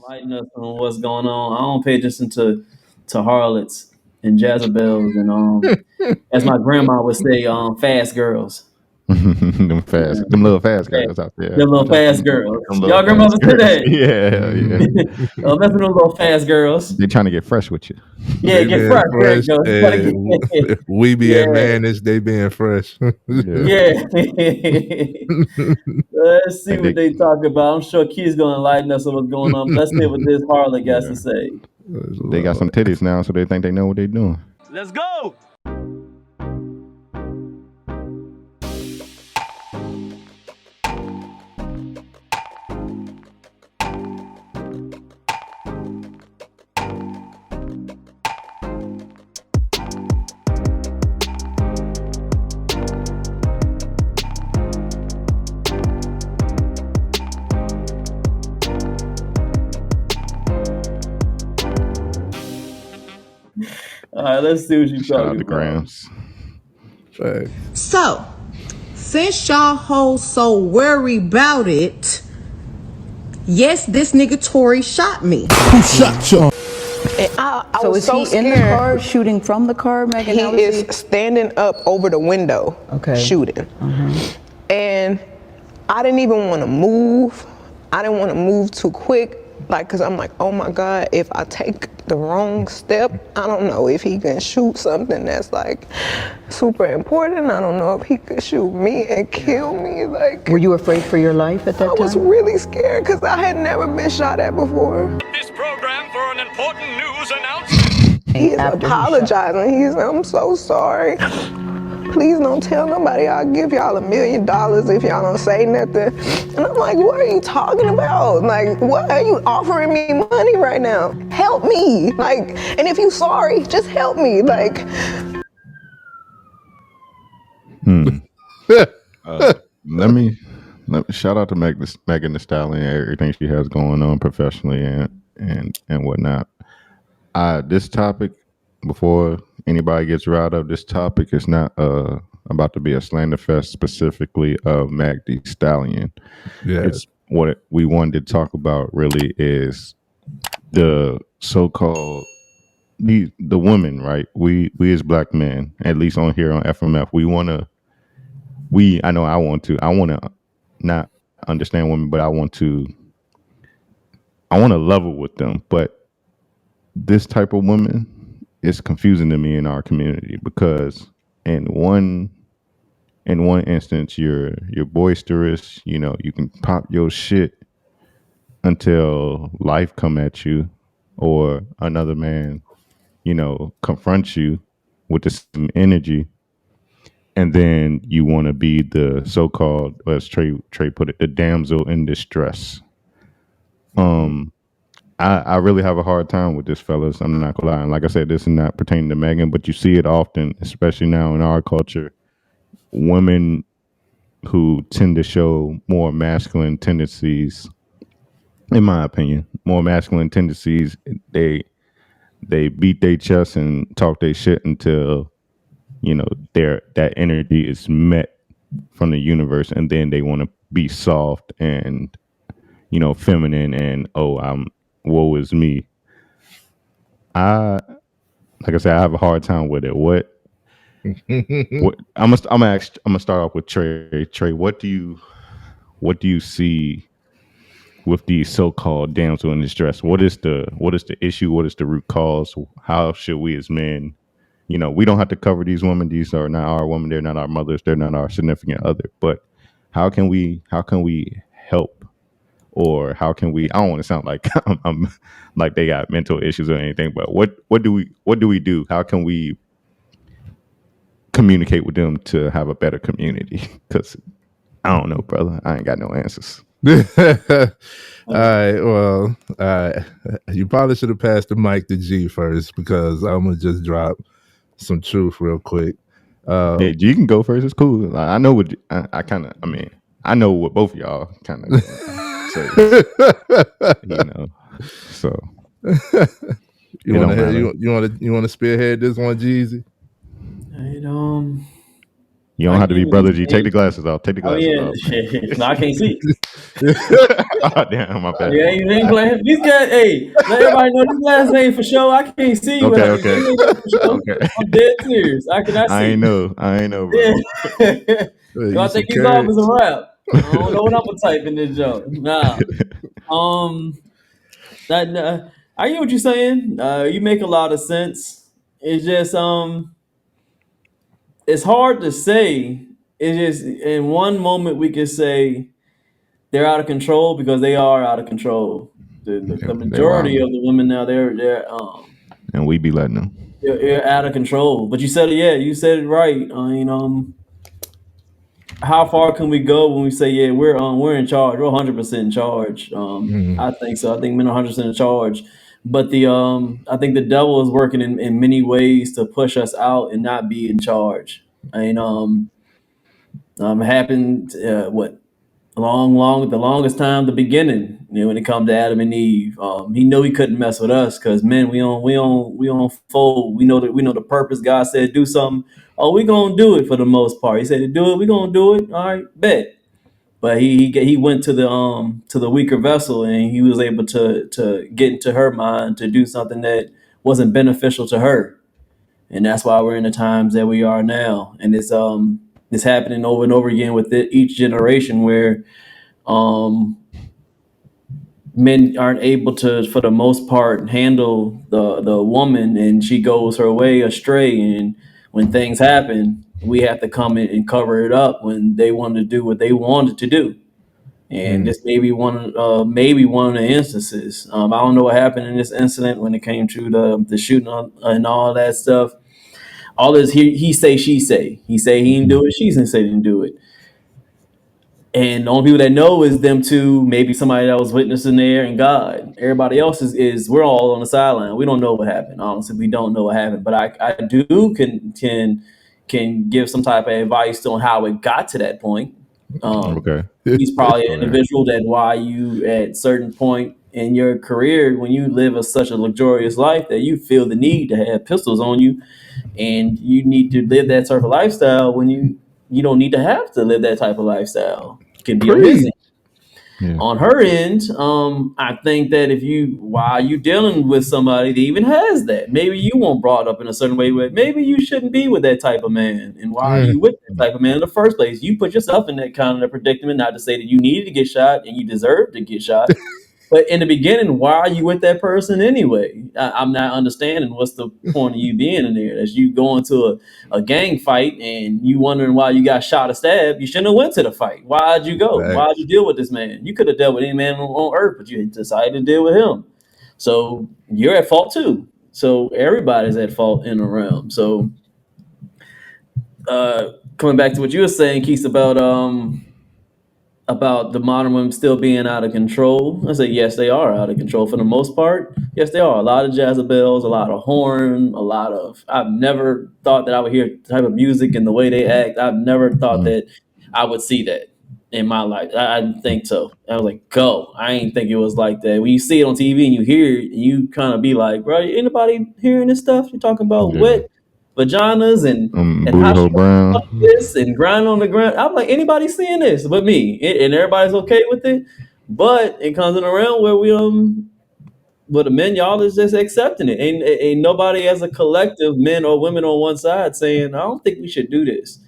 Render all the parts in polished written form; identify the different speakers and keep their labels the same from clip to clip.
Speaker 1: enlighten us on what's going on. I don't pay attention to harlots and Jezebels and as my grandma would say, fast girls. Yeah,
Speaker 2: them little fast
Speaker 1: yeah.
Speaker 2: girls out there.
Speaker 1: Them
Speaker 2: You
Speaker 1: little
Speaker 2: talking
Speaker 1: fast
Speaker 2: them,
Speaker 1: girls.
Speaker 2: them little
Speaker 1: Y'all
Speaker 2: fast
Speaker 1: grandmother say
Speaker 2: girls?
Speaker 1: that.
Speaker 2: Yeah, yeah.
Speaker 1: Mess with them little fast girls.
Speaker 2: They trying to get fresh with you.
Speaker 1: Yeah,
Speaker 3: They
Speaker 1: get
Speaker 3: being
Speaker 1: fresh. There you
Speaker 3: fresh,
Speaker 1: go. You gotta
Speaker 3: and
Speaker 1: get
Speaker 3: we being
Speaker 1: yeah,
Speaker 3: managed. They being fresh.
Speaker 2: Yeah,
Speaker 1: yeah. Let's see
Speaker 2: and
Speaker 1: what they talk about. I'm sure Key's gonna enlighten us on what's going on. Let's see what this harlot got to
Speaker 2: yeah.
Speaker 1: say.
Speaker 2: They got some titties now, so they think they know what they're doing.
Speaker 4: Let's go.
Speaker 1: All right, let's see what she's
Speaker 2: Shout out
Speaker 1: talking
Speaker 2: to
Speaker 1: about.
Speaker 2: Grams.
Speaker 5: So, since y'all hoes so worried about it, yes, this nigga Tory shot me.
Speaker 6: Who shot you?
Speaker 7: And I
Speaker 8: So
Speaker 7: was
Speaker 8: is
Speaker 7: so
Speaker 8: he
Speaker 7: scared.
Speaker 8: in the car shooting from the car, Megan?
Speaker 7: He
Speaker 8: How
Speaker 7: is standing up over the window, shooting. And I didn't even want to move. I didn't want to move too quick, because I'm like, oh my God, if I take the wrong step, I don't know if he can shoot something that's like super important. I don't know if he could shoot me and kill me.
Speaker 8: Were you afraid for your life at that time?
Speaker 7: I was really scared because I had never been shot at before.
Speaker 4: This program for an important news announcement.
Speaker 7: He's apologizing. I'm so sorry. Please don't tell nobody. I'll give y'all $1 million if y'all don't say nothing. And I'm like, what are you talking about? Like, what are you offering me money right now? Help me. And if you sorry, just help me.
Speaker 2: Let me shout out to Megan Thee Stallion and everything she has going on professionally and whatnot. This topic, before anybody gets riled up, this topic is not about to be a slander fest specifically of Megan Thee Stallion.
Speaker 3: Yeah.
Speaker 2: It's what we wanted to talk about really is the so-called the women, right? We as black men, at least on here on FMF, I want to not understand women, but I want to level with them. But this type of woman is confusing to me in our community because in one instance you're boisterous, you can pop your shit until life come at you, or another man, confronts you with the same energy, and then you want to be the so-called, as Trey put it, the damsel in distress. I really have a hard time with this, fellas. I'm not gonna lie. And like I said, this is not pertaining to Megan, but you see it often, especially now in our culture. Women who tend to show more masculine tendencies, in my opinion, they beat their chest and talk their shit until that energy is met from the universe, and then they want to be soft and feminine and woe is me. Like I said, I have a hard time with it. What I'm gonna start off with Trey. Trey, what do you see with these so-called damsel in distress? What is the issue? What is the root cause? How should we as men, we don't have to cover these women. These are not our women. They're not our mothers. They're not our significant other. But how can we help? Or how can we? I don't want to sound like I'm like they got mental issues or anything. But what do we do? How can we communicate with them to have a better community? Because I don't know, brother. I ain't got no answers.
Speaker 3: All right. Well, you probably should have passed the mic to G first, because I'm gonna just drop some truth real quick.
Speaker 2: Hey, G can go first. It's cool. Like, I know what I know what both of y'all kind of say. So
Speaker 3: you want to spearhead this one, Jeezy?
Speaker 2: You don't have to be brother G. Take the glasses off. Take the
Speaker 1: Oh
Speaker 2: glasses
Speaker 1: yeah,
Speaker 2: off.
Speaker 1: no, I can't see.
Speaker 2: Oh, damn, my bad.
Speaker 1: Yeah, you ain't playing. These guys, hey, let everybody know these glasses ain't for show. I can't see you.
Speaker 2: Okay,
Speaker 1: These
Speaker 2: okay.
Speaker 1: ain't for show.
Speaker 2: Okay.
Speaker 1: I'm dead serious. I cannot
Speaker 2: I
Speaker 1: see.
Speaker 2: ain't know, bro.
Speaker 1: Yeah.
Speaker 3: You
Speaker 1: Y'all
Speaker 3: some
Speaker 1: take these off as a
Speaker 3: carrots.
Speaker 1: wrap. I don't know what I'm gonna type in this joke. Nah. That I get what you're saying. You make a lot of sense. It's just it's hard to say. It's just in one moment we can say they're out of control because they are out of control. The
Speaker 2: They
Speaker 1: majority
Speaker 2: wildin'.
Speaker 1: of the women now
Speaker 2: And we be letting them.
Speaker 1: they're out of control. But you said it, yeah, you said it right. How far can we go when we say, yeah, we're in charge, we're 100% in charge? I think so. I think men are 100% in charge. But I think the devil is working in many ways to push us out and not be in charge. Happened what the longest time, the beginning, when it comes to Adam and Eve. He knew he couldn't mess with us because men, we don't fold. We know the purpose. God said do something. Oh, we gonna do it for the most part. He said to do it, we gonna do it. All right, bet. But he went to the weaker vessel, and he was able to get into her mind to do something that wasn't beneficial to her. And that's why we're in the times that we are now. And it's happening over and over again with each generation where um, men aren't able to, for the most part, handle the woman, and she goes her way astray. And when things happen, we have to come in and cover it up when they wanted to do what they wanted to do. And this may be maybe one of the instances. I don't know what happened in this incident when it came to the shooting and all that stuff. All this he say she say. He say he didn't do it. She say didn't do it. And the only people that know is them two, maybe somebody that was witnessing there, and God. Everybody else is we're all on the sideline. We don't know what happened. Honestly, we don't know what happened. But I do can give some type of advice on how it got to that point.
Speaker 2: Okay.
Speaker 1: He's probably an
Speaker 2: Go ahead.
Speaker 1: individual that why you at certain point in your career, when you live such a luxurious life, that you feel the need to have pistols on you, and you need to live that type of lifestyle when you don't need to have to live that type of lifestyle. It can be on his end.
Speaker 2: Yeah.
Speaker 1: On her end, I think that while you dealing with somebody that even has that, maybe you weren't brought up in a certain way where maybe you shouldn't be with that type of man. And why are you with that type of man in the first place? You put yourself in that kind of predicament, not to say that you needed to get shot and you deserve to get shot. But in the beginning, why are you with that person anyway? I'm not understanding what's the point of you being in there. As you go into a gang fight and you wondering why you got shot or stabbed, you shouldn't have went to the fight. Why'd you go?
Speaker 3: Facts.
Speaker 1: Why'd you deal with this man? You could have dealt with any man on earth, but you decided to deal with him. So you're at fault too. So everybody's at fault in the realm. So coming back to what you were saying, Keith, about the modern women still being out of control. I say yes, they are out of control for the most part. Yes, they are. A lot of Jezebels, a lot of horn, a lot of. I've never thought that I would hear the type of music and the way they act. I've never thought that I would see that in my life. I didn't think so. I was like, go. I ain't think it was like that. When you see it on TV and you hear it, you kind of be like, bro, anybody hearing this stuff? You're talking about wet vaginas and
Speaker 2: Booty
Speaker 1: how she
Speaker 2: hole brown.
Speaker 1: like this and grind on the ground. I'm like, anybody seeing this but me, and everybody's okay with it. But it comes in a realm where where the men, y'all is just accepting it. Ain't nobody as a collective, men or women on one side, saying, I don't think we should do this.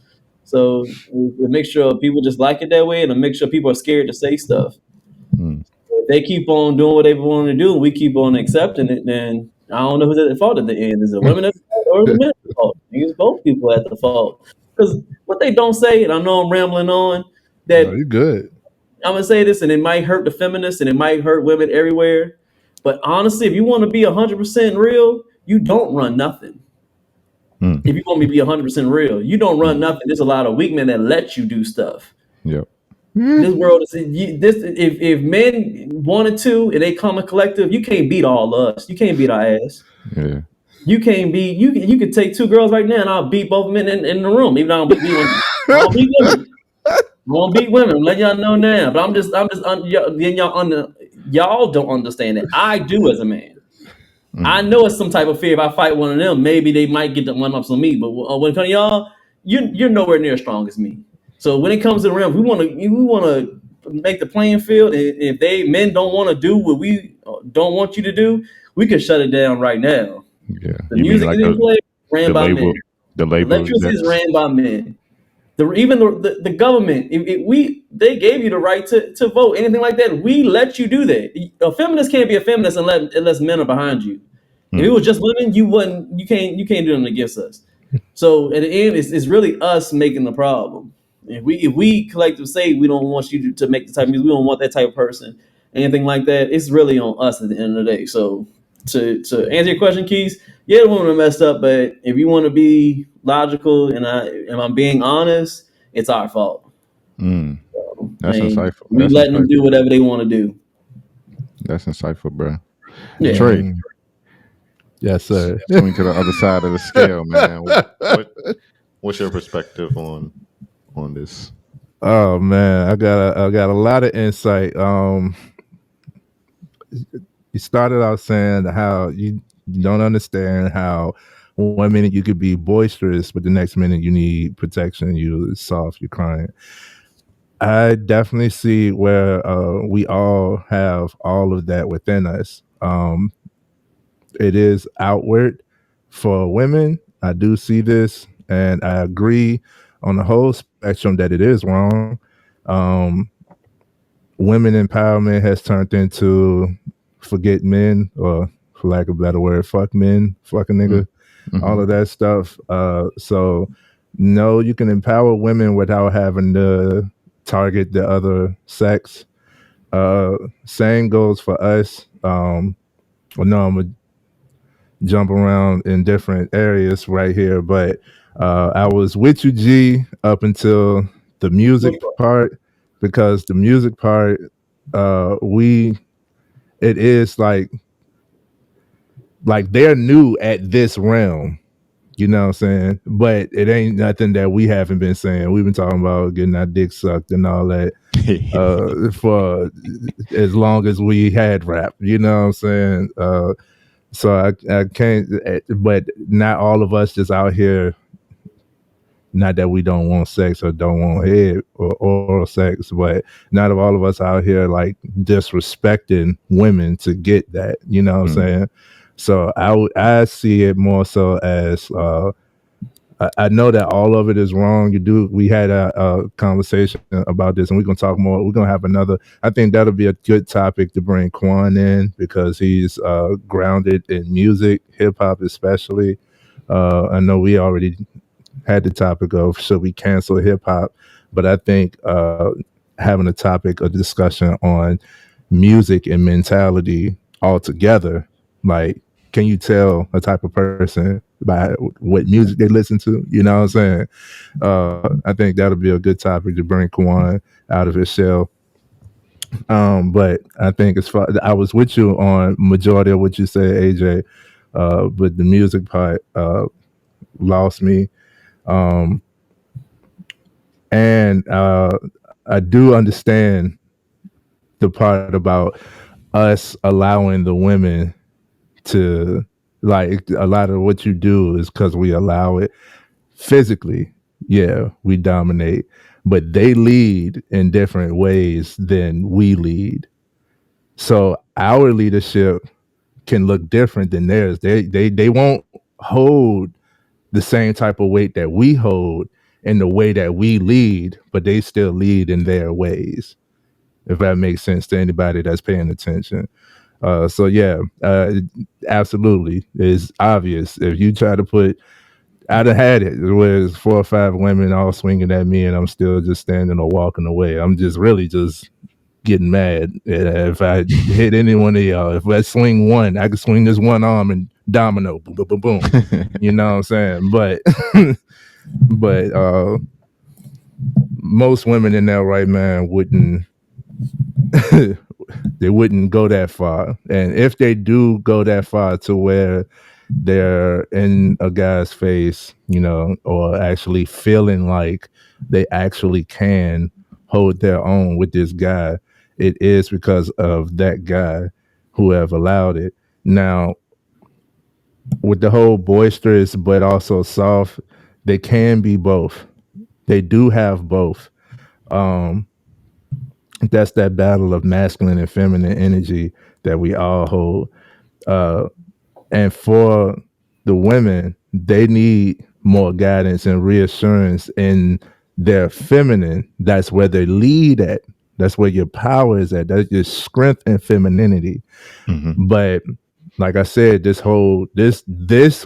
Speaker 1: So a mixture of people just like it that way, and a mixture of people are scared to say stuff. If they keep on doing what they want to do, and we keep on accepting it, then I don't know who's at the fault at the end. Is it women at the fault or the men at the fault? It's both people at the fault. Because what they don't say, and I know I'm rambling on, that
Speaker 3: No, you're good.
Speaker 1: I'm gonna say this, and it might hurt the feminists, and it might hurt women everywhere. But honestly, if you want to be 100% real, you don't run nothing. If you want me to be 100% real, you don't run nothing. There's a lot of weak men that let you do stuff.
Speaker 2: Yep.
Speaker 1: This world is if men wanted to and they come a collective, you can't beat all of us. You can't beat our ass.
Speaker 2: Yeah.
Speaker 1: You can't beat you could take two girls right now and I'll beat both men in the room. Even though I don't beat women. I don't beat women. I won't beat women. I'm letting y'all know now. But I'm just y'all don't understand it. I do as a man. I know it's some type of fear. If I fight one of them, maybe they might get the one ups on me. But when it comes to y'all, you're nowhere near as strong as me. So when it comes to the realm, we want to make the playing field. And if men don't want to do what we don't want you to do, we can shut it down right now.
Speaker 2: Yeah,
Speaker 1: The
Speaker 2: you mean
Speaker 1: music
Speaker 2: like
Speaker 1: getting played ran
Speaker 2: the
Speaker 1: by men.
Speaker 2: label, the
Speaker 1: The
Speaker 2: label
Speaker 1: electricity is
Speaker 2: execs?
Speaker 1: ran by men. Even the government, they gave you the right to vote, anything like that. We let you do that. A feminist can't be a feminist unless men are behind you. If it was just women, you can't do anything against us. So at the end, it's really us making the problem. If we collectively say we don't want you to make the type of music, we don't want that type of person, anything like that, it's really on us at the end of the day. So to answer your question, Keys, yeah, the women are messed up, but if you want to be logical and I'm being honest, it's our fault.
Speaker 2: That's insightful.
Speaker 1: We letting them do whatever they want to do.
Speaker 2: That's insightful, bro.
Speaker 1: Yeah.
Speaker 2: Trey,
Speaker 3: Yes, sir.
Speaker 2: swing to the other side of the scale, man. What's your perspective on this?
Speaker 3: Oh man, I got a lot of insight. You started out saying how you don't understand how one minute you could be boisterous, but the next minute you need protection. You're soft, you're crying. I definitely see where we all have all of that within us. It is outward for women. I do see this, and I agree on the whole spectrum that it is wrong. Um, Women empowerment has turned into forget men, or for lack of a better word, fuck men, fuck a nigga, all of that stuff. So no, you can empower women without having to target the other sex. Same goes for us. Well, no, I'm gonna jump around in different areas right here, but I was with you, G, up until the music part, because the music part, it is like they're new at this realm. You know what I'm saying? But it ain't nothing that we haven't been saying. We've been talking about getting our dick sucked and all that for as long as we had rap. You know what I'm saying? So I can't, but not all of us just out here. Not that we don't want sex or don't want head or oral sex, but not of all of us out here like disrespecting women to get that. You know what I'm saying? So I see it more so as I know that all of it is wrong. We had a conversation about this, and we're gonna talk more. We're gonna have another. I think that'll be a good topic to bring Quan in, because he's grounded in music, hip hop especially. I know we already had the topic of should we cancel hip hop, but I think having a topic of discussion on music and mentality altogether, like, can you tell a type of person by what music they listen to? You know what I'm saying? I think that'll be a good topic to bring Kwan out of his shell. But I think I was with you on majority of what you said, AJ, but the music part lost me. And I do understand the part about us allowing the women to, like, a lot of what you do is because we allow it. Physically, yeah, we dominate, but they lead in different ways than we lead. So our leadership can look different than theirs. They won't hold the same type of weight that we hold in the way that we lead, but they still lead in their ways. If that makes sense to anybody that's paying attention. So yeah, absolutely, it's obvious. If you try to put, I'd have had it where it's 4 or 5 women all swinging at me, and I'm still just standing or walking away. I'm just really just getting mad. If I hit any one of y'all, if I swing one, I could swing this one arm and domino, boom, boom, boom, boom. You know what I'm saying? But most women in their right mind wouldn't. They wouldn't go that far, and if they do go that far to where they're in a guy's face, you know, or actually feeling like they actually can hold their own with this guy, it is because of that guy who have allowed it. Now, with the whole boisterous but also soft, They can be both. They do have both. That's that battle of masculine and feminine energy that we all hold. And for the women, they need more guidance and reassurance in their feminine. That's where they lead at. That's where your power is at. That's your strength and femininity. But like I said, this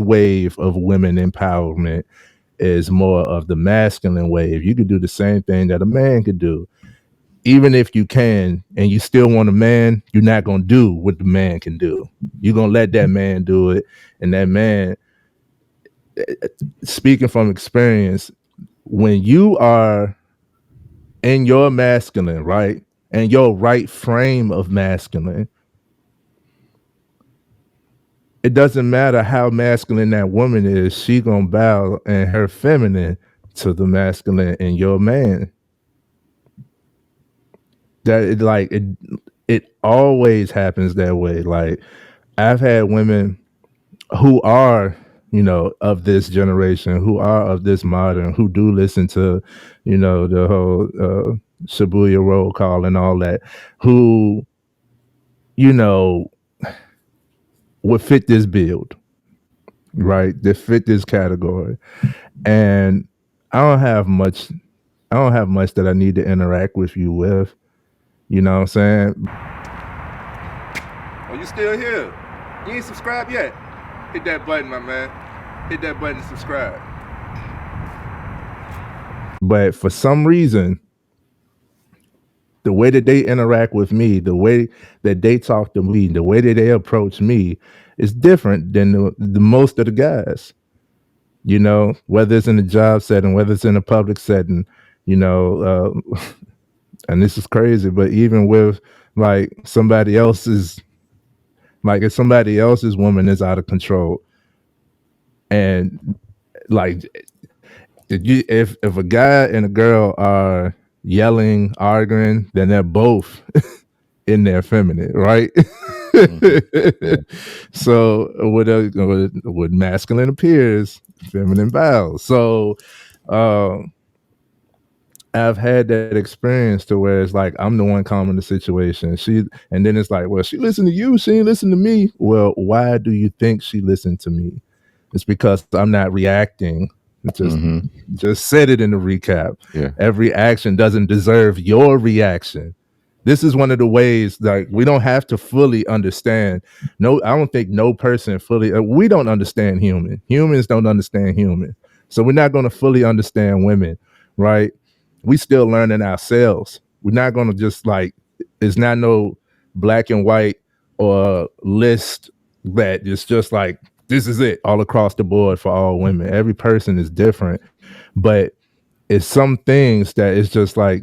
Speaker 3: wave of women empowerment is more of the masculine wave. You could do the same thing that a man could do. Even if you can and you still want a man, you're not going to do what the man can do. You're going to let that man do it. And that man, speaking from experience, when you are in your masculine, right, and your right frame of masculine, it doesn't matter how masculine that woman is, she going to bow in her feminine to the masculine in your man. That it always happens that way. Like, I've had women who are, of this generation, who are of this modern, who do listen to, the whole Shibuya roll call and all that, who, would fit this build, right? They fit this category. And I don't have much that I need to interact with you with. You know what I'm saying?
Speaker 6: Oh, you still here? You ain't subscribed yet? Hit that button, my man. Hit that button and subscribe.
Speaker 3: But for some reason, the way that they interact with me, the way that they talk to me, the way that they approach me is different than the most of the guys. Whether it's in a job setting, whether it's in a public setting, and this is crazy, but even with like somebody else's, like if somebody else's woman is out of control, and like if a guy and a girl are yelling, arguing, then they're both in their feminine, right? So with masculine appears, feminine bows. So I've had that experience to where it's like I'm the one calming the situation. And then it's like, well, she listened to you, she ain't listen to me. Well, why do you think she listened to me? It's because I'm not reacting. Just said it in the recap.
Speaker 2: Yeah.
Speaker 3: Every action doesn't deserve your reaction. This is one of the ways, like, we don't have to fully understand. No, I don't think no person fully, we don't understand human. Humans don't understand human. So we're not going to fully understand women, right? We still learning ourselves. We're not going to just like, it's not no black and white or list that it's just like, this is it all across the board for all women. Every person is different, but it's some things that it's just like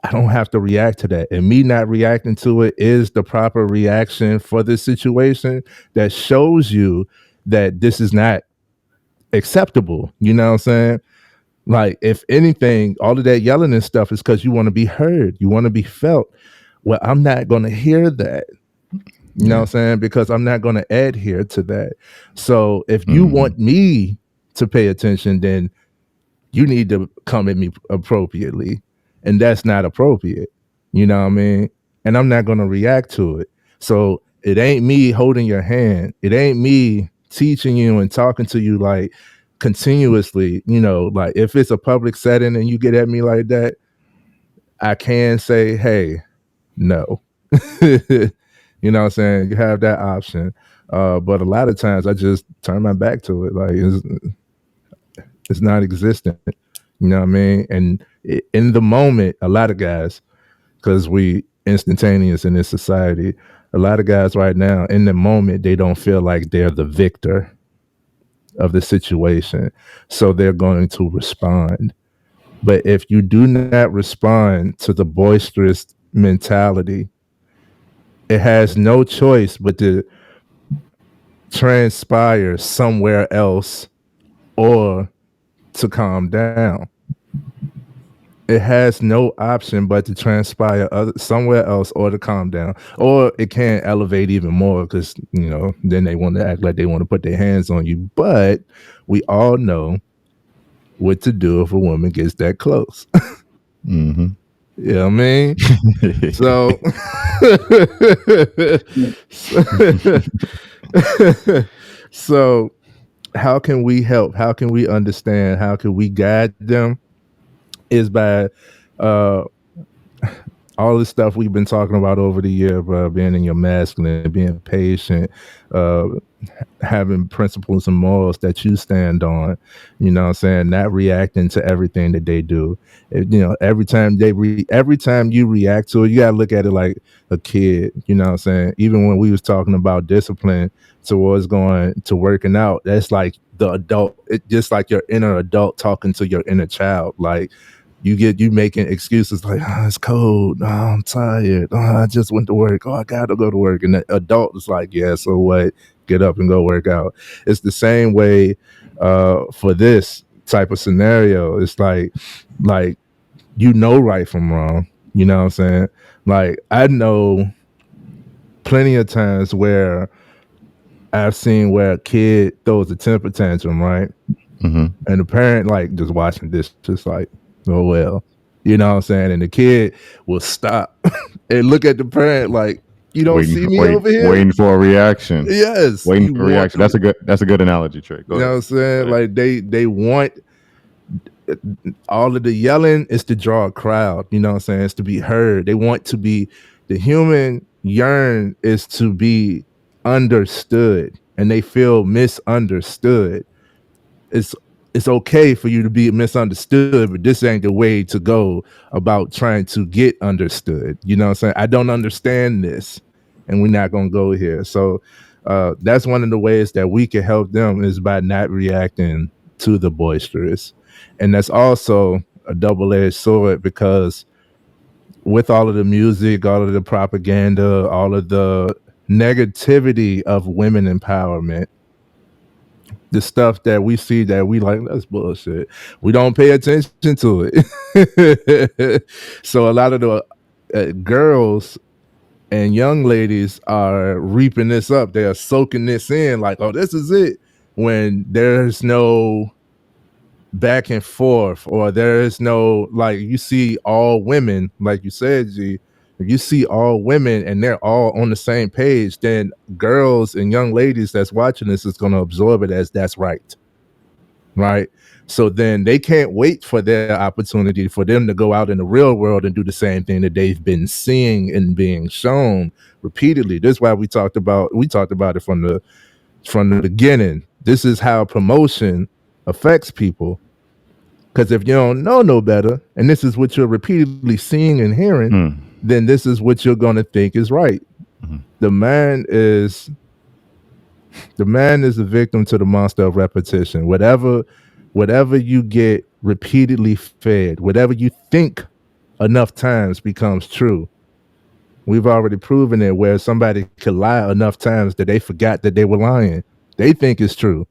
Speaker 3: I don't have to react to that. And me not reacting to it is the proper reaction for this situation that shows you that this is not acceptable. You know what I'm saying? Like, if anything, all of that yelling and stuff is because you want to be heard. You want to be felt. Well, I'm not going to hear that. You know what I'm saying? Because I'm not going to adhere to that. So if you want me to pay attention, then you need to come at me appropriately. And that's not appropriate. You know what I mean? And I'm not going to react to it. So it ain't me holding your hand. It ain't me teaching you and talking to you like continuously. Like if it's a public setting and you get at me like that, I can say, hey, no. You know what I'm saying? You have that option. But a lot of times I just turn my back to it. Like it's not existent. You know what I mean? And in the moment, a lot of guys, because we instantaneous in this society, a lot of guys right now, in the moment, they don't feel like they're the victor of the situation. So they're going to respond. But if you do not respond to the boisterous mentality, it has no choice but to transpire somewhere else or to calm down. It has no option but to transpire somewhere else or to calm down. Or it can elevate even more because, then they want to act like they want to put their hands on you. But we all know what to do if a woman gets that close.
Speaker 2: Mm-hmm.
Speaker 3: You know what I mean? So, so how can we help? How can we understand? How can we guide them? Is by all the stuff we've been talking about over the year, being in your masculine, being patient, having principles and morals that you stand on, you know what I'm saying, not reacting to everything that they do. Every time every time you react to it, you gotta look at it like a kid, you know what I'm saying? Even when we was talking about discipline towards going to working out, that's like the adult, just like your inner adult talking to your inner child. Like, you making excuses like, it's cold, I'm tired, I just went to work, I gotta go to work. And the adult is like, yeah, so what? Get up and go work out. It's the same way for this type of scenario. It's like right from wrong. You know what I'm saying? Like, I know plenty of times where I've seen where a kid throws a temper tantrum, right?
Speaker 2: Mm-hmm.
Speaker 3: And the parent like just watching this, just like, oh well, you know what I'm saying? And the kid will stop and look at the parent like, you don't see me over here?
Speaker 2: Waiting for a reaction.
Speaker 3: Yes.
Speaker 2: Waiting for a reaction. That's a good analogy, Trey. Go
Speaker 3: you know
Speaker 2: ahead.
Speaker 3: what I'm saying? Like they want all of the yelling is to draw a crowd, you know what I'm saying? It's to be heard. They want to be, the human yearn is to be understood, and they feel misunderstood. It's okay for you to be misunderstood, but this ain't the way to go about trying to get understood. You know what I'm saying? I don't understand this, and we're not going to go here. So that's one of the ways that we can help them, is by not reacting to the boisterous. And that's also a double-edged sword, because with all of the music, all of the propaganda, all of the negativity of women empowerment, the stuff that we see that we like, that's bullshit, we don't pay attention to it. So a lot of the girls and young ladies are reaping this up. They are soaking this in like, oh, this is it, when there's no back and forth, or there is no, like, you see all women, like you said, G, if you see all women and they're all on the same page, then girls and young ladies that's watching this is going to absorb it as that's right. So then they can't wait for their opportunity for them to go out in the real world and do the same thing that they've been seeing and being shown repeatedly. This is why we talked about it from the beginning. This is how promotion affects people. Because if you don't know no better, and this is what you're repeatedly seeing and hearing, then this is what you're going to think is right.
Speaker 2: Mm-hmm.
Speaker 3: The man is a victim to the monster of repetition. Whatever you get repeatedly fed, whatever you think enough times becomes true. We've already proven it, where somebody could lie enough times that they forgot that they were lying. They think it's true.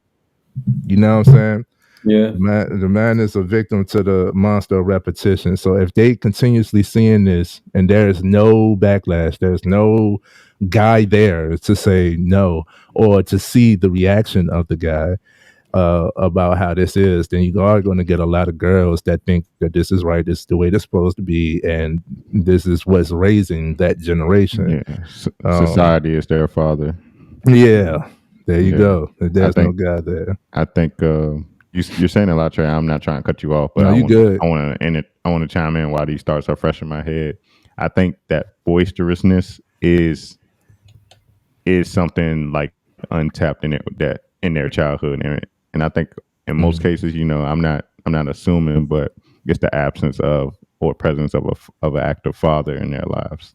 Speaker 3: You know what I'm saying?
Speaker 1: Yeah.
Speaker 3: The man is a victim to the monster of repetition. So if they continuously seeing this and there's no backlash, there's no guy there to say no, or to see the reaction of the guy about how this is, then you are going to get a lot of girls that think that this is right, this is the way it's supposed to be, and this is what's raising that generation.
Speaker 2: Yeah. Society is their father.
Speaker 3: Yeah. There you go. There's no guy there.
Speaker 2: I think you're saying a lot, Trey. I'm not trying to cut you off, but
Speaker 3: no, you good.
Speaker 2: I want to chime in while these thoughts are fresh in my head. I think that boisterousness is something like untapped in their childhood, and I think in most cases, I'm not assuming, but it's the absence of or presence of an active father in their lives.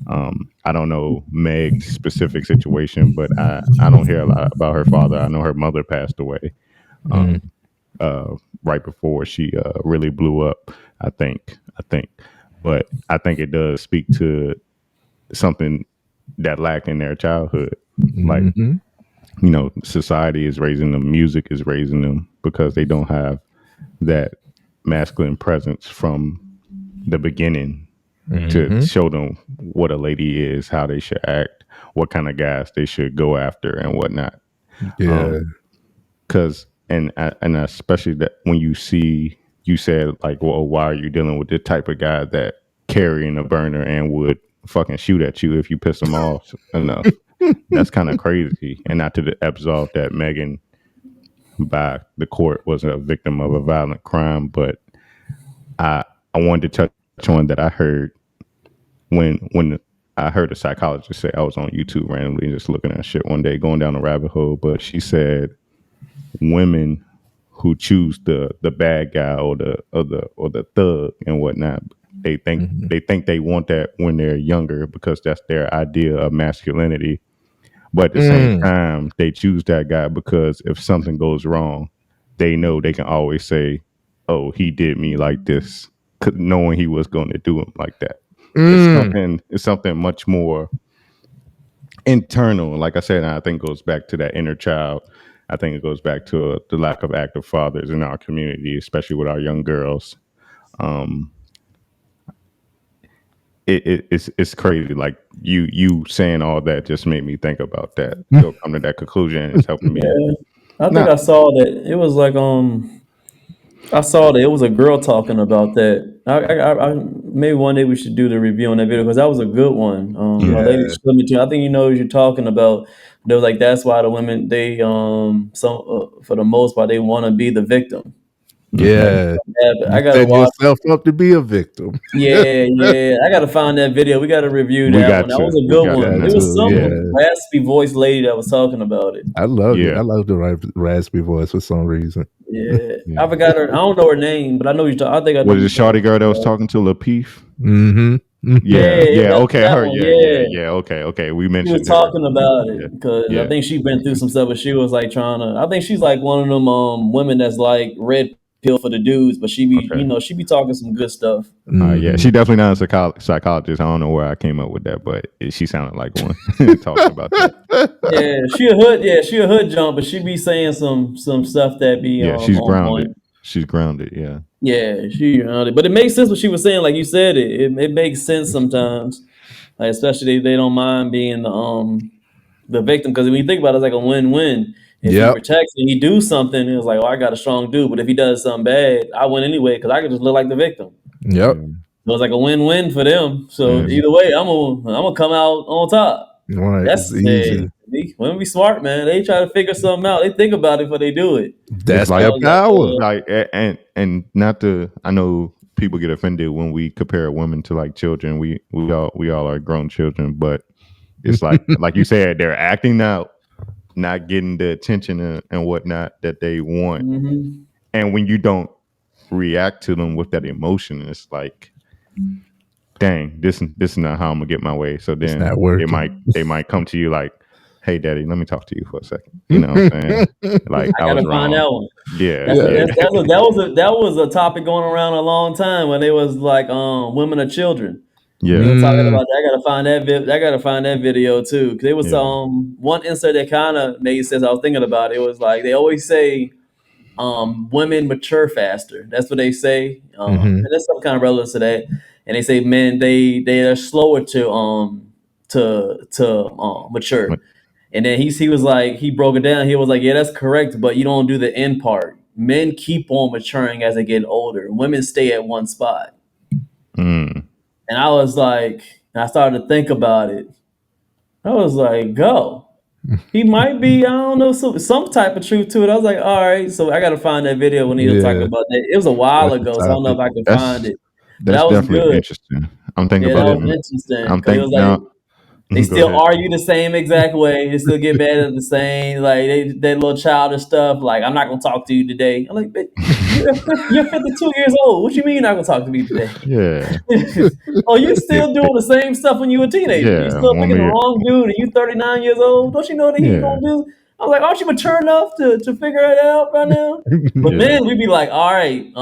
Speaker 2: I don't know Meg's specific situation, but I don't hear a lot about her father. I know her mother passed away right before she really blew up, I think. But I think it does speak to something that lacked in their childhood. Like, society is raising them, music is raising them, because they don't have that masculine presence from the beginning to show them what a lady is, how they should act, what kind of guys they should go after, and whatnot.
Speaker 3: Yeah.
Speaker 2: Because and especially that when you said like, well, why are you dealing with the type of guy that carrying a burner and would fucking shoot at you if you piss him off enough? That's kind of crazy. And not to absolve that Megan by the court was a victim of a violent crime, but I wanted to touch on that. I heard when I heard a psychologist say, I was on YouTube randomly just looking at shit one day, going down a rabbit hole, but she said women who choose the bad guy or the thug and whatnot, they think they want that when they're younger because that's their idea of masculinity. But at the same time, they choose that guy because if something goes wrong, they know they can always say, "Oh, he did me like this," knowing he was going to do him like that. It's something much more internal. Like I said, I think it goes back to that inner child. I think it goes back to the lack of active fathers in our community, especially with our young girls. It's crazy. Like you saying all that just made me think about that. So come to that conclusion. It's helping me.
Speaker 1: I think I saw that it was like I saw that it was a girl talking about that. I maybe one day we should do the review on that video because that was a good one. A lady showed me too. I think you know what you're talking about. They was like that's why the women they for the most part they want to be the victim.
Speaker 3: Yeah,
Speaker 1: I gotta
Speaker 3: set
Speaker 1: watch
Speaker 3: yourself up to be a victim.
Speaker 1: Yeah, I gotta find that video. We gotta review that one. That was a good one. It was some raspy voice lady that was talking about it.
Speaker 3: I loved it. I love the raspy voice for some reason.
Speaker 1: Yeah. I forgot her. I don't know her name, but I know you. I think I.
Speaker 2: Was it the shawty girl that was talking to Lapeef?
Speaker 1: Yeah.
Speaker 2: Okay, her.
Speaker 1: One,
Speaker 2: Yeah. Okay. We mentioned.
Speaker 1: She was talking about it because I think she been through some stuff, but she was like trying to. I think she's like one of them women that's like red pill for the dudes, but she be she be talking some good stuff.
Speaker 2: Yeah, she definitely not a psychologist. I don't know where I came up with that, but she sounded like one talking about that.
Speaker 1: She a hood jump, but she be saying some stuff that be
Speaker 2: she's
Speaker 1: on
Speaker 2: grounded.
Speaker 1: point.
Speaker 2: She's grounded.
Speaker 1: Yeah, she grounded, but it makes sense what she was saying. Like you said, it makes sense sometimes. Like especially they don't mind being the victim because when you think about it, it's like a win-win. If he protects and he do something, it was like, oh, I got a strong dude. But if he does something bad, I win anyway because I can just look like the victim.
Speaker 3: Yep.
Speaker 1: So it's like a win-win for them. So either way, I'm gonna come out on top.
Speaker 3: Right.
Speaker 1: That's easy. Women be smart, man. They try to figure something out. They think about it before they do it.
Speaker 3: That's like power.
Speaker 2: Like and not to. I know people get offended when we compare women to like children. We all are grown children, but it's like like you said, they're acting out. Not getting the attention and whatnot that they want, and when you don't react to them with that emotion, it's like, dang, this is not how I'm gonna get my way. So then they might come to you like, hey, daddy, let me talk to you for a second. You know what I'm saying? Like
Speaker 1: I gotta find that one.
Speaker 2: Yeah,
Speaker 1: that was a topic going around a long time when they was like women or children.
Speaker 2: Yeah,
Speaker 1: talking about that. I gotta find that video too because it was one insert that kind of made sense. I was thinking about it. It was like they always say women mature faster. That's what they say. And there's some kind of relevance to that. And they say men they are slower to mature. And then he was like he broke it down. He was like, yeah, that's correct, but you don't do the end part. Men keep on maturing as they get older. Women stay at one spot. And I was like, I started to think about it. I was like, go. He might be, I don't know, some type of truth to it. I was like, all right. So I got to find that video when he was talking about that. It was a while ago, so I don't know if I can find it. But
Speaker 2: that's
Speaker 1: that was
Speaker 2: definitely
Speaker 1: good.
Speaker 2: Interesting. I'm thinking about it.
Speaker 1: Interesting.
Speaker 2: I'm thinking
Speaker 1: now. They still argue the same exact way. They still get mad at the same, like they little childish stuff. Like, I'm not gonna talk to you today. I'm like, you're 52 years old. What you mean you're not gonna talk to me today?
Speaker 2: Yeah.
Speaker 1: Oh, you still doing the same stuff when you were a teenager? You still picking the wrong dude, and you 39 years old. Don't you know what he's gonna do? I was like, aren't you mature enough to figure it out right now? But man, we'd be like, all right,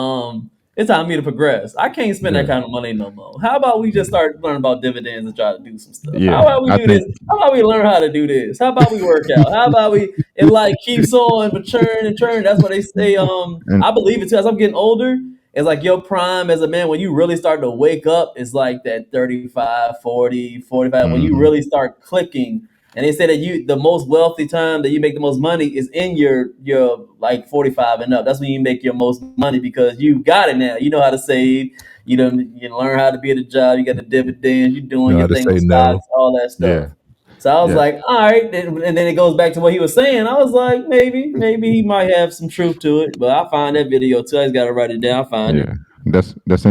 Speaker 1: it's time for me to progress. I can't spend that kind of money no more. How about we just start learning about dividends and try to do some stuff? How about we do this? How about we learn how to do this? How about we work out? How about it like keeps on maturing and churning? That's what they say. I believe it too. As I'm getting older, it's like your prime as a man, when you really start to wake up, it's like that 35, 40, 45. When you really start clicking, And they say that the most wealthy time that you make the most money is in your like 45 and up. That's when you make your most money because you got it now. You know how to save. You learn how to be at a job. You got the dividends. You're doing
Speaker 3: Know how
Speaker 1: your
Speaker 3: to
Speaker 1: thing
Speaker 3: say
Speaker 1: with
Speaker 3: no.
Speaker 1: stocks, all that
Speaker 2: Yeah.
Speaker 1: stuff. So I was
Speaker 2: Yeah.
Speaker 1: like, all right, and then it goes back to what he was saying. I was like, maybe he might have some truth to it. But I find that video too. I just got to write it down. I find it.
Speaker 2: Yeah. That's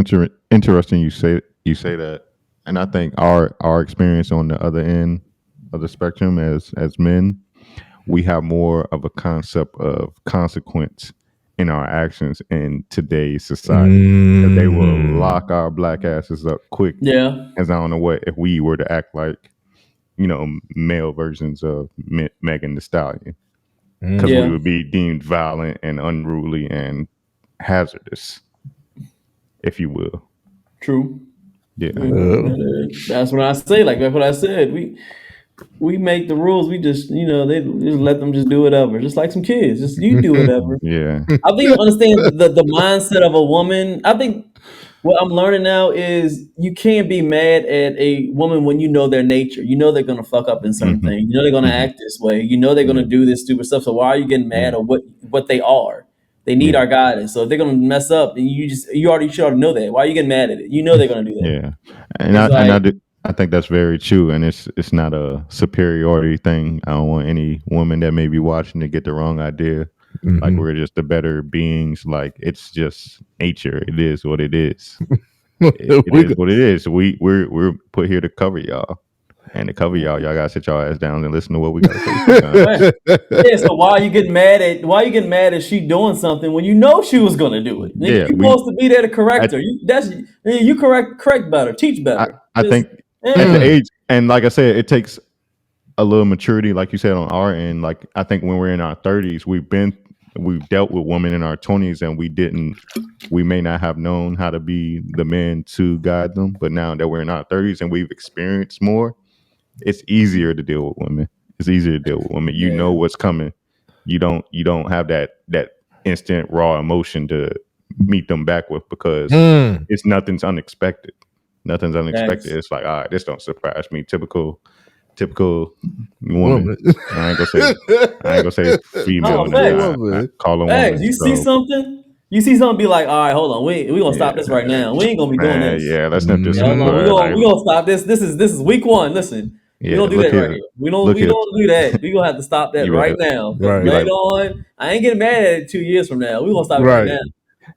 Speaker 2: interesting. You say that, and I think our experience on the other end of the spectrum as men, we have more of a concept of consequence in our actions in today's society. They will lock our black asses up quick.
Speaker 1: Yeah.
Speaker 2: As I don't know what if we were to act like, male versions of Megan Thee Stallion, because we would be deemed violent and unruly and hazardous, if you will.
Speaker 1: True.
Speaker 2: Yeah.
Speaker 1: That's what I say. Like that's what I said. We make the rules. We just they just let them just do whatever. Just like some kids. Just you do whatever.
Speaker 2: Yeah.
Speaker 1: I think you understand the mindset of a woman. I think what I'm learning now is you can't be mad at a woman when you know their nature. You know they're gonna fuck up in certain things. You know they're gonna act this way. You know they're gonna do this stupid stuff. So why are you getting mad at what they are? They need our guidance. So if they're gonna mess up, then you should already know that. Why are you getting mad at it? You know they're gonna do that.
Speaker 2: Yeah. And I think that's very true, and it's not a superiority thing. I don't want any woman that may be watching to get the wrong idea. Like we're just the better beings. Like it's just nature. It is what it is. It is what it is. We're put here to cover y'all, and to cover y'all gotta sit y'all ass down and listen to what we gotta say.
Speaker 1: Yeah, so why are you getting mad at she doing something when you know she was gonna do it?
Speaker 2: Yeah,
Speaker 1: You're supposed to be there to correct her. You correct better, teach better.
Speaker 2: I think at the age, and like I said, it takes a little maturity, like you said on our end. Like I think when we're in our 30s, we've dealt with women in our 20s, and we may not have known how to be the men to guide them. But now that we're in our 30s and we've experienced more, it's easier to deal with women. It's easier to deal with women. You know what's coming. You don't have that instant raw emotion to meet them back with because nothing's unexpected. Nothing's unexpected.
Speaker 1: Thanks.
Speaker 2: It's like, all right, this don't surprise me. Typical woman. I ain't gonna say female. I call a woman.
Speaker 1: You see something? You see something? Be like, all right, hold on. We gonna stop this right now. We ain't gonna be doing this.
Speaker 2: Yeah, let's nip this.
Speaker 1: We gonna stop this. This is week one. Listen, we don't do that right here. We don't do that. We gonna have to stop that right now.
Speaker 3: Right.
Speaker 1: Later on, I ain't getting mad at it 2 years from now. We gonna stop it right now.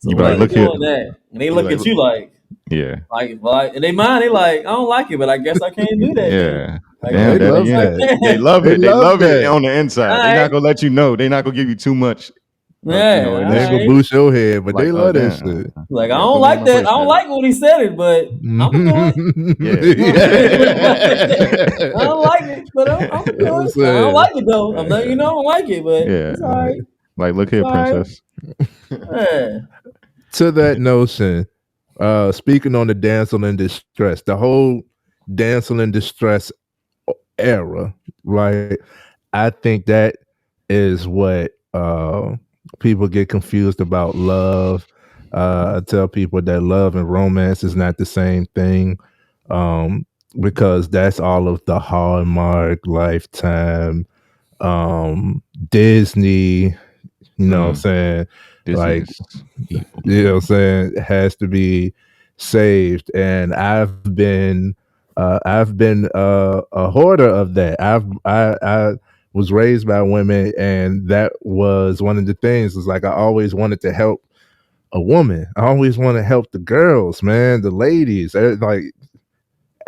Speaker 1: So
Speaker 2: you be like, look here.
Speaker 1: That. And they look at you like,
Speaker 2: yeah,
Speaker 1: like, and they mind. They like, I don't like it, but I guess I can't do that.
Speaker 2: Yeah.
Speaker 1: Like,
Speaker 3: they love that.
Speaker 2: They love it. They love it on the inside. They're not gonna let you know. They're not gonna give you too much.
Speaker 1: Yeah,
Speaker 3: they ain't gonna boost your head, but they love that shit.
Speaker 1: Like I don't like that. I don't like when he said it, but I'm gonna do it. I don't like it, but I'm gonna do it. I don't like it though. I'm letting you know I don't like it, but it's all right.
Speaker 2: Like, look here, princess.
Speaker 3: To that notion, speaking on the damsel in distress, the whole damsel in distress era, right? I think that is what people get confused about love. I tell people that love and romance is not the same thing, because that's all of the Hallmark, Lifetime, Disney, you know what I'm saying? Like, you know what I'm saying? It has to be saved. And I've been a hoarder of that. I was raised by women, and that was one of the things. Is like I always wanted to help a woman. I always want to help the girls, man, the ladies. Like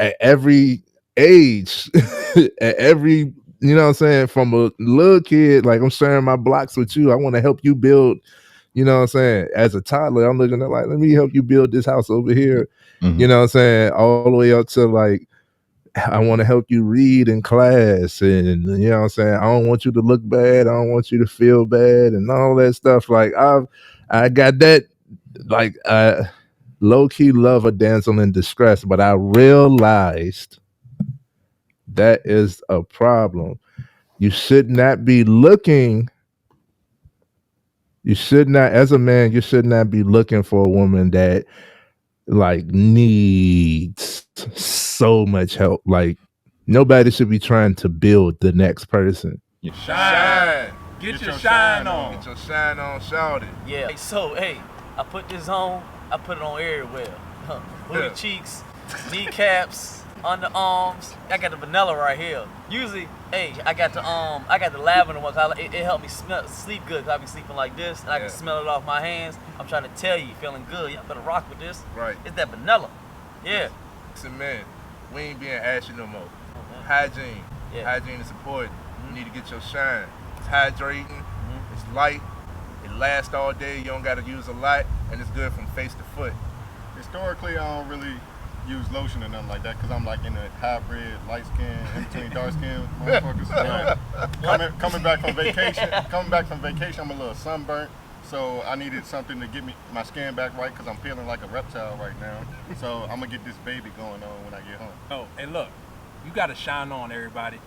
Speaker 3: at every age, at every, you know what I'm saying, from a little kid, like I'm sharing my blocks with you. I want to help you build, you know what I'm saying? As a toddler, I'm looking at like, let me help you build this house over here. You know what I'm saying? All the way up to like, I want to help you read in class, and you know what I'm saying? I don't want you to look bad. I don't want you to feel bad and all that stuff. Like I got that, like I low-key love a damsel in distress, but I realized that is a problem. You should not be looking. You should not, as a man, you should not be looking for a woman that like needs so much help. Like Nobody should be trying to build the next person.
Speaker 6: Shine.
Speaker 9: Get your shine on.
Speaker 6: Get your shine on, shout it.
Speaker 1: Yeah. So hey, I put this on. I put it on everywhere. Booty cheeks, kneecaps, underarms. I got the vanilla right here. Usually, hey, I got the lavender one. It helped me sleep good. Cause I be sleeping like this, and I can smell it off my hands. I'm trying to tell you, feeling good. Y'all better rock with this.
Speaker 6: Right.
Speaker 1: It's that vanilla. Yeah.
Speaker 6: Listen, man, we ain't being ashy no more. Hygiene. Yeah. Hygiene is important. You need to get your shine. It's hydrating. It's light. It lasts all day. You don't got to use a lot, and it's good from face to foot.
Speaker 2: Historically, I don't really use lotion or nothing like that because I'm like in a hybrid, light skin, in between dark skin motherfuckers. Coming back from vacation, I'm a little sunburnt, so I needed something to get my skin back right because I'm feeling like a reptile right now. So I'm gonna get this baby going on when I get home.
Speaker 9: Oh, and look, you gotta shine on, everybody.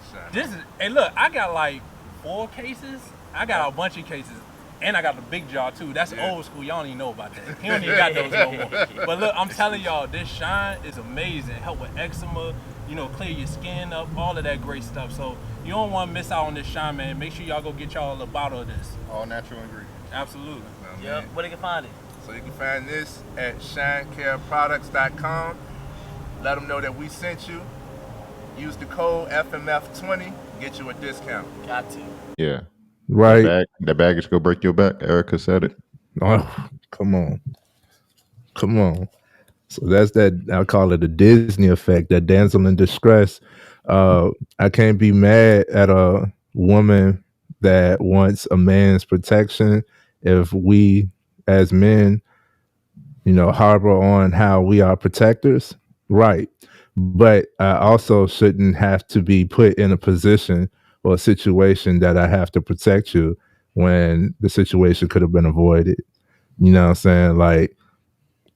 Speaker 9: Hey, look, I got like 4 cases. I got a bunch of cases. And I got the big jar too. That's old school. Y'all don't even know about that. He don't even got those no more. But look, I'm telling y'all, this shine is amazing. Help with eczema, clear your skin up, all of that great stuff. So you don't want to miss out on this shine, man. Make sure y'all go get y'all a bottle of this.
Speaker 2: All natural ingredients.
Speaker 9: Absolutely.
Speaker 1: Yep. Where they can find it?
Speaker 6: So you can find this at shinecareproducts.com. Let them know that we sent you. Use the code FMF20, get you a discount.
Speaker 1: Got to.
Speaker 2: Yeah.
Speaker 3: Right.
Speaker 2: That baggage go break your back. Erica said it.
Speaker 3: Oh, come on. So that's that. I call it the Disney effect, that damsel in distress. I can't be mad at a woman that wants a man's protection if we as men, harbor on how we are protectors. Right. But I also shouldn't have to be put in a position or a situation that I have to protect you when the situation could have been avoided. You know what I'm saying? Like,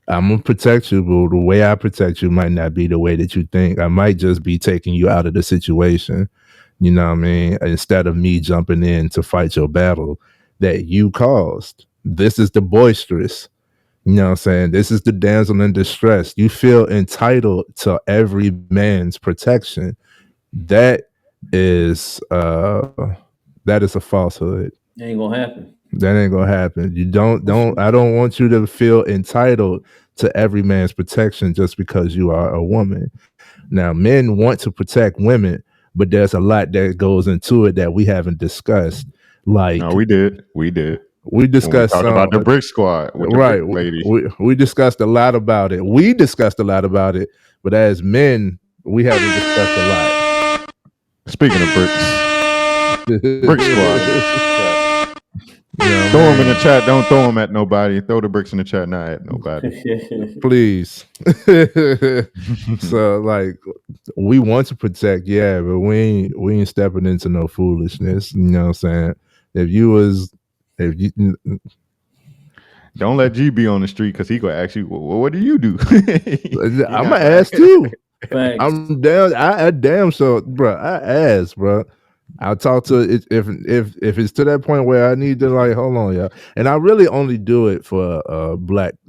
Speaker 3: I'm going to protect you, but the way I protect you might not be the way that you think. I might just be taking you out of the situation, you know what I mean? Instead of me jumping in to fight your battle that you caused. This is the boisterous. You know what I'm saying? This is the damsel in distress. You feel entitled to every man's protection. That is a falsehood.
Speaker 1: It ain't gonna happen.
Speaker 3: That ain't gonna happen. You don't I don't want you to feel entitled to every man's protection just because you are a woman. Now, men want to protect women, but there's a lot that goes into it that we haven't discussed. Like,
Speaker 2: no, we did. We
Speaker 3: discussed
Speaker 2: about the Brick Squad with the
Speaker 3: right.
Speaker 2: Brick lady.
Speaker 3: We discussed a lot about it. But as men, we haven't discussed a lot.
Speaker 2: Speaking of bricks, Brick Squad.
Speaker 3: Yeah,
Speaker 2: throw them in the chat. Don't throw them at nobody. Throw the bricks in the chat, not at nobody.
Speaker 3: Please. So, like, we want to protect, yeah, but we ain't stepping into no foolishness. You know what I'm saying? If you
Speaker 2: don't let G be on the street because he gonna ask you, well, what do you do?
Speaker 3: I'm gonna ask too.
Speaker 1: Thanks.
Speaker 3: I'm down. I damn so, bro. I ask, bro. I'll talk to it if it's to that point where I need to, like, hold on, y'all. And I really only do it for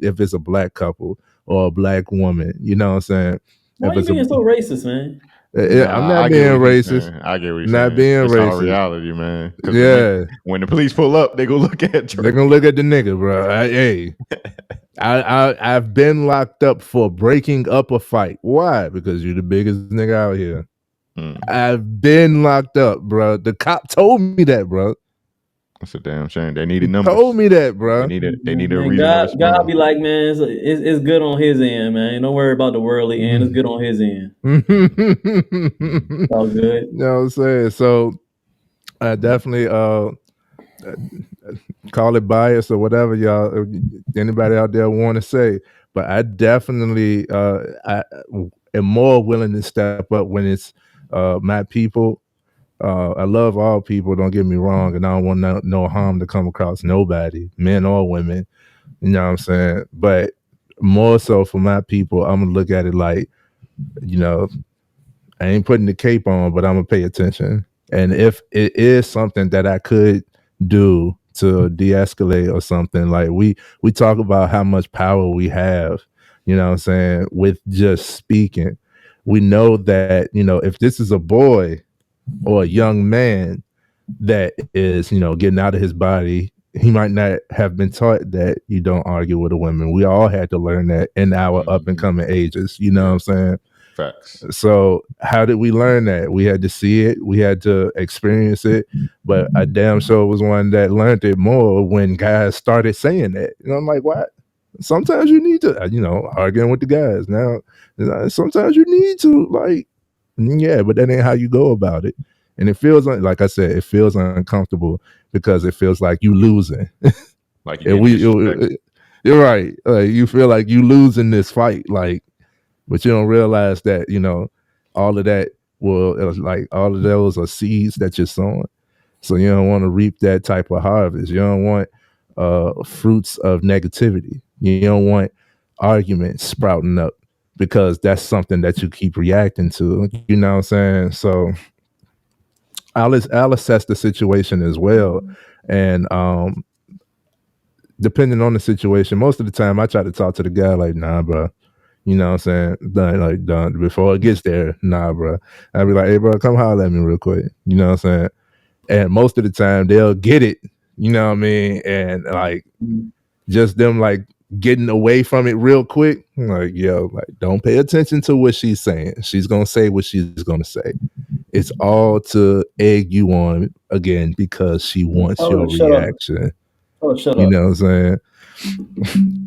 Speaker 3: if it's a black couple or a black woman. You know what I'm saying?
Speaker 1: Why are you being so racist, man?
Speaker 3: I'm not being racist.
Speaker 2: I get what you're saying.
Speaker 3: Not being
Speaker 2: it's
Speaker 3: racist.
Speaker 2: All reality, man.
Speaker 3: Yeah.
Speaker 2: When the police pull up, they go look at you.
Speaker 3: They're gonna look at the nigga, bro. I've been locked up for breaking up a fight. Why? Because you're the biggest nigga out here. I've been locked up, bro. The cop told me that, bro.
Speaker 2: That's a damn shame. They needed numbers.
Speaker 3: Told me that, bro.
Speaker 2: They need a reason.
Speaker 1: God be like, man, it's good on his end, man. Don't worry about the worldly end. It's good on his end. All good.
Speaker 3: You know what I'm saying? So I definitely call it bias or whatever y'all, anybody out there want to say, but I definitely I am more willing to step up when it's my people. I love all people, don't get me wrong, and I don't want no harm to come across nobody, men or women. You know what I'm saying? But more so for my people, I'm gonna look at it like, I ain't putting the cape on, but I'm gonna pay attention. And if it is something that I could do to de-escalate or something, like we talk about how much power we have, you know what I'm saying, with just speaking. we know that, if this is a boy or a young man that is, getting out of his body, he might not have been taught that you don't argue with a woman. We all had to learn that in our up and coming ages. You know what I'm saying?
Speaker 2: Facts.
Speaker 3: So how did we learn that? We had to see it. We had to experience it. But I damn sure was one that learned it more when guys started saying that. I'm like, what? Sometimes you need to, arguing with the guys. Now, sometimes you need to, like, yeah, but that ain't how you go about it. And it feels like I said, it feels uncomfortable because it feels like you losing.
Speaker 2: Like you're
Speaker 3: right. You feel like you losing this fight, like, but you don't realize that all of that all of those are seeds that you're sowing. So you don't want to reap that type of harvest. You don't want fruits of negativity. You don't want arguments sprouting up because that's something that you keep reacting to. You know what I'm saying? So I'll assess the situation as well. And depending on the situation, most of the time I try to talk to the guy like, nah, bro. You know what I'm saying? Done before it gets there. Nah, bro. I'll be like, hey, bro, come holler at me real quick. You know what I'm saying? And most of the time they'll get it. You know what I mean? And like just them like getting away from it real quick. Like, yo, like don't pay attention to what she's saying. She's gonna say what she's gonna say. It's all to egg you on again because she wants your reaction.
Speaker 1: Shut
Speaker 3: You
Speaker 1: up.
Speaker 3: know what I'm saying?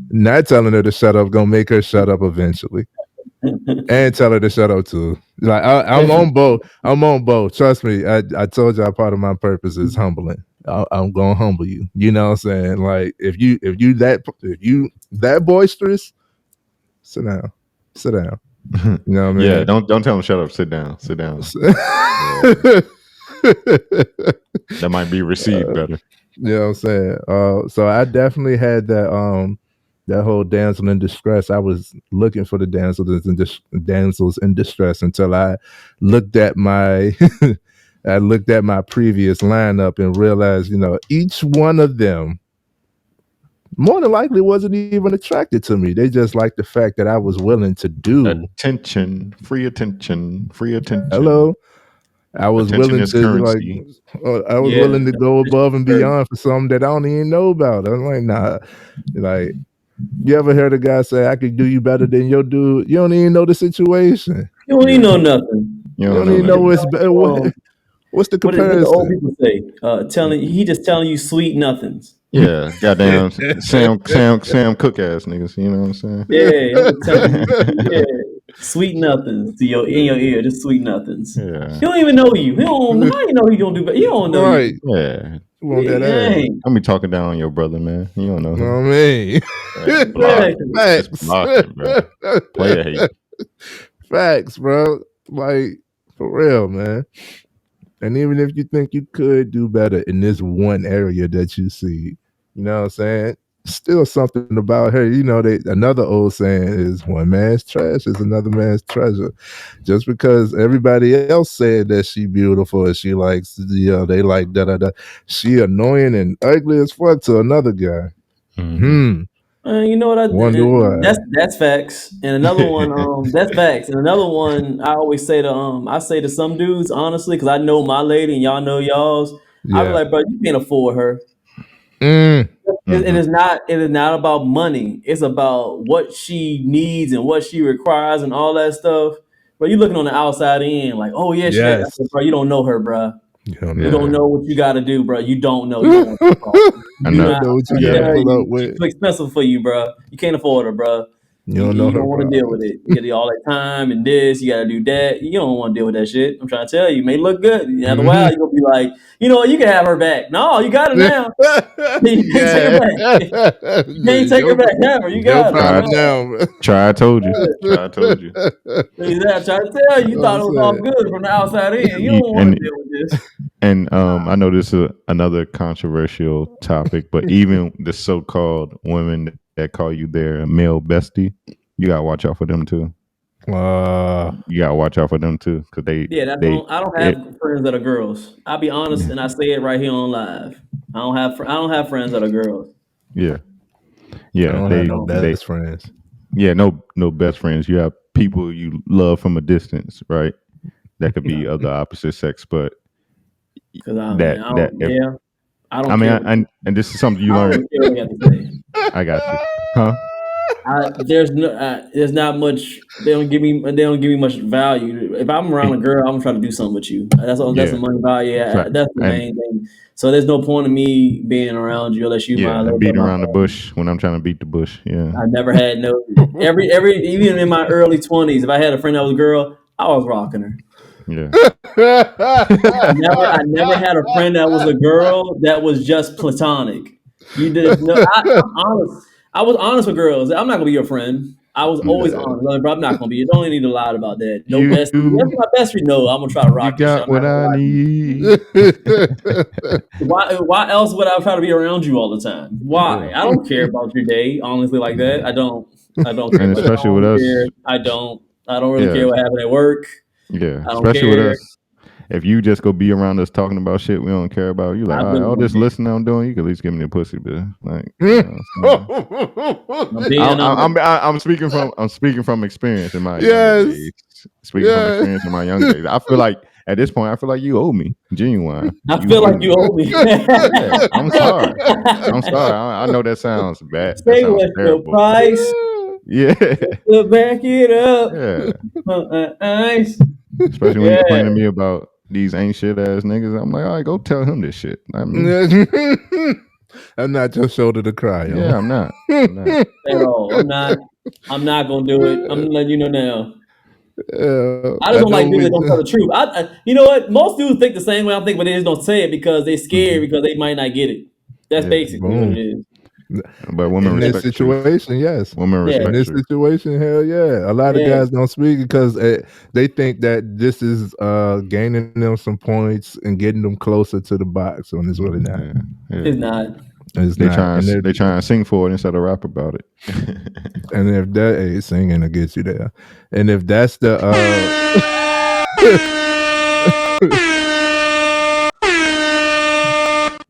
Speaker 3: Not telling her to shut up gonna make her shut up eventually. And tell her to shut up too. Like I'm on both. I'm on both. Trust me. I told y'all part of my purpose is humbling. I'm gonna humble you. You know what I'm saying? Like if you that boisterous, sit down. Sit down. You know what I mean?
Speaker 2: Yeah, don't tell him shut up. Sit down. Sit down. That might be received better.
Speaker 3: You know what I'm saying? So I definitely had that whole damsel in distress. I was looking for the damsels in distress until I looked at my previous lineup and realized, each one of them more than likely wasn't even attracted to me. They just liked the fact that I was willing to do
Speaker 2: attention, free attention, free attention.
Speaker 3: Hello. I was
Speaker 2: attention
Speaker 3: willing
Speaker 2: is
Speaker 3: to
Speaker 2: currency.
Speaker 3: willing to go above and beyond for something that I don't even know about. I'm like, nah. Like, you ever heard a guy say, I could do you better than your dude? You don't even know the situation.
Speaker 1: You don't even know nothing.
Speaker 3: You don't even know what's better. What's the comparison?
Speaker 1: What the old people say? He just telling you sweet nothings.
Speaker 2: Yeah, goddamn Sam Cook ass niggas. You know what I'm saying?
Speaker 1: Yeah, I'm telling you. Yeah, sweet nothings in your ear, just sweet nothings.
Speaker 2: Yeah,
Speaker 1: he don't even know you. He don't. How you know he gonna do better? He don't know you.
Speaker 2: Yeah.
Speaker 3: I'm
Speaker 2: be talking down on your brother, man. You don't know him.
Speaker 3: Know what I mean?
Speaker 2: Facts. Bro. Player hate.
Speaker 3: Facts, bro. Like, for real, man. And even if you think you could do better in this one area that you see, you know what I'm saying? Still something about her. Another old saying is one man's trash is another man's treasure. Just because everybody else said that she beautiful and she likes, they like da-da-da. She annoying and ugly as fuck to another guy.
Speaker 1: You know what?
Speaker 3: Wonder why.
Speaker 1: That's facts. And another one, that's facts. And another one, I always say to some dudes, honestly, because I know my lady and y'all know y'all's. I be like, bro, you can't afford her. It is not about money. It's about what she needs and what she requires and all that stuff. But you're looking on the outside in, like, oh yeah,
Speaker 3: yes.
Speaker 1: bro, you don't know her, bro. You don't know what you got to do, bro. You don't know. You don't
Speaker 3: know what you got to pull up with.
Speaker 1: She's too expensive for you, bro. You can't afford her, bro.
Speaker 3: You don't know her.
Speaker 1: You don't want to deal with it. You got to do all that time and this. You got to do that. You don't want to deal with that shit. I'm trying to tell you. It may look good. After a while, you're going to be like, you know what? You can have her back. No, you got her now. You can't take her back. You can't take her back. Never. You got her.
Speaker 2: Try, I told you.
Speaker 1: I told you. I'm trying to tell you. You thought it was all good from the outside in. You don't want to deal with this.
Speaker 2: And I know this is another controversial topic, but even the so-called women that call you their male bestie, you gotta watch out for them too. You gotta watch out for them too, because they.
Speaker 1: Yeah, I don't have friends that are girls. I'll be honest, and I say it right here on live. I don't have friends that are girls.
Speaker 2: Yeah,
Speaker 3: I don't have no best friends.
Speaker 2: Yeah, no best friends. You have people you love from a distance, right? That could be of the opposite sex, but
Speaker 1: Because I
Speaker 2: I
Speaker 1: don't
Speaker 2: mean,
Speaker 1: care.
Speaker 2: and this is something
Speaker 1: I
Speaker 2: you
Speaker 1: don't
Speaker 2: learn.
Speaker 1: really care what you have to say.
Speaker 2: I got you, huh?
Speaker 1: There's not much. They don't give me much value. If I'm around a girl, I'm gonna try to do something with you. That's all. That's the
Speaker 2: Yeah,
Speaker 1: money value. Yeah, that's the
Speaker 2: and
Speaker 1: main thing. So there's no point in me being around you unless you
Speaker 2: yeah,
Speaker 1: my
Speaker 2: and
Speaker 1: little bit
Speaker 2: beating
Speaker 1: my
Speaker 2: around the
Speaker 1: family.
Speaker 2: bush when I'm trying to beat the bush. Yeah,
Speaker 1: I never had no every even in my early 20s. If I had a friend that was a girl, I was rocking her.
Speaker 2: yeah.
Speaker 1: I never had a friend that was a girl that was just platonic. You did no. I'm honest. I was honest with girls. I'm not gonna be your friend. I was always honest. Like, bro, I'm not gonna be. You don't even need to lie about that. No
Speaker 2: You
Speaker 1: best. That's my best friend. No, I'm gonna try to
Speaker 2: you
Speaker 1: rock this shit.
Speaker 2: got
Speaker 1: I'm not
Speaker 2: what
Speaker 1: gonna
Speaker 2: I
Speaker 1: lie to you.
Speaker 2: need.
Speaker 1: Why else would I try to be around you all the time? Why?
Speaker 2: Yeah.
Speaker 1: I don't care about your day. Honestly, like that, I don't care
Speaker 2: And
Speaker 1: about your
Speaker 2: especially with
Speaker 1: home
Speaker 2: us,
Speaker 1: care. I don't really
Speaker 2: yeah,
Speaker 1: care what happened at work.
Speaker 2: yeah.
Speaker 1: I don't
Speaker 2: Especially with
Speaker 1: care.
Speaker 2: us, if you just go be around us talking about shit we don't care about, you like,
Speaker 1: I
Speaker 2: all right,
Speaker 1: really
Speaker 2: all
Speaker 1: don't
Speaker 2: this
Speaker 1: care.
Speaker 2: listening I'm doing, you can at least give me a pussy, but like, you know what I'm saying? I'm speaking from experience in my younger days. Speaking from experience in my younger days, I feel like at this point, I feel like you owe me, genuine.
Speaker 1: I
Speaker 2: You
Speaker 1: feel
Speaker 2: owe
Speaker 1: like
Speaker 2: me.
Speaker 1: you owe me.
Speaker 2: Yeah, I'm sorry. I'm sorry. I know that sounds bad. That
Speaker 1: Say
Speaker 2: sounds
Speaker 1: what's your
Speaker 2: terrible.
Speaker 1: price
Speaker 2: Yeah,
Speaker 1: to back it up.
Speaker 2: yeah.
Speaker 1: Ice.
Speaker 2: Especially when you complaining to me about these ain't shit ass niggas. I'm like, all right, go tell him this shit. I mean,
Speaker 3: I'm not your shoulder to cry on.
Speaker 2: yeah, I'm not.
Speaker 1: At all. I'm not gonna do it. I'm gonna let you know now. I just don't like dudes that don't tell the truth. You know what? Most dudes think the same way I think, but they just don't say it because they're scared because they might not get it. That's basically what it is.
Speaker 2: But women
Speaker 3: in
Speaker 2: respect
Speaker 3: this situation, yes.
Speaker 2: Women
Speaker 1: Yeah.
Speaker 2: respect
Speaker 3: In this
Speaker 2: truth.
Speaker 3: situation, hell yeah. A lot of
Speaker 1: Yeah.
Speaker 3: guys don't speak because they think that this is gaining them some points and getting them closer to the box when it's really not.
Speaker 2: Yeah.
Speaker 1: It's not.
Speaker 3: It's
Speaker 2: They
Speaker 3: not.
Speaker 2: they try and sing for it instead of rap about it.
Speaker 3: And if that singing will get you there, and if that's the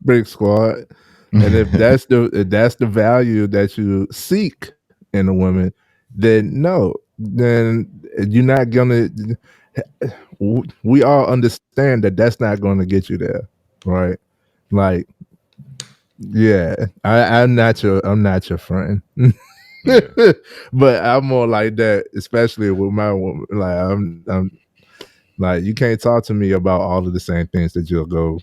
Speaker 3: Big Squad, and if that's the value that you seek in a woman, then no, then you're not gonna. We all understand that that's not going to get you there, right? Like, yeah, I'm not your friend. But I'm more like that, especially with my woman. Like I'm like, you can't talk to me about all of the same things that you'll go.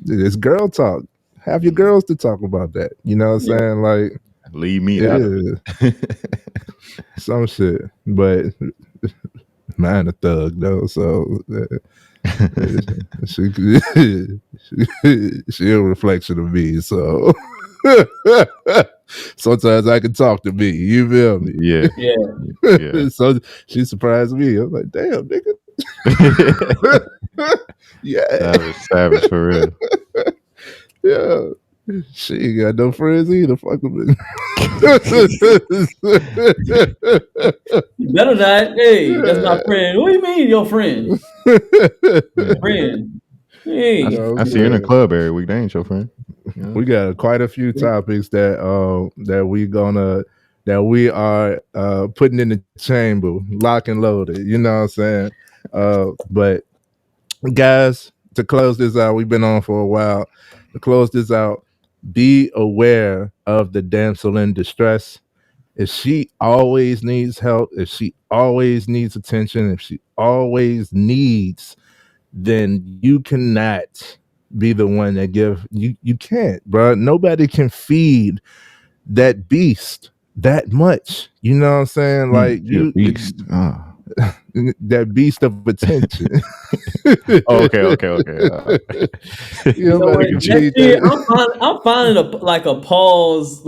Speaker 3: It's girl talk. Have your girls to talk about that. You know what I'm saying? Like,
Speaker 2: leave me out of it.
Speaker 3: Some shit. But mine a thug though, so she a reflection of me. So sometimes I can talk to me. You feel me?
Speaker 2: Yeah.
Speaker 1: Yeah.
Speaker 3: So she surprised me. I was like, damn, nigga. Yeah.
Speaker 2: Savage for real.
Speaker 3: Yeah. She ain't got no friends either. Fuck with me.
Speaker 1: You better not. Hey, that's my friend. What do you mean, your friend? Friend. Hey.
Speaker 2: I see you in the club every week. They ain't your friend.
Speaker 3: We got quite a few topics that we are putting in the chamber, lock and loaded. You know what I'm saying? But guys, to close this out, we've been on for a while. To close this out, be aware of the damsel in distress. If she always needs help, if she always needs attention, if she always needs, then you cannot be the one that give. You can't, bro. Nobody can feed that beast that much. You know what I'm saying? Like
Speaker 2: beast.
Speaker 3: That beast of attention.
Speaker 2: Okay.
Speaker 1: You know what? Next year, I'm finding a pause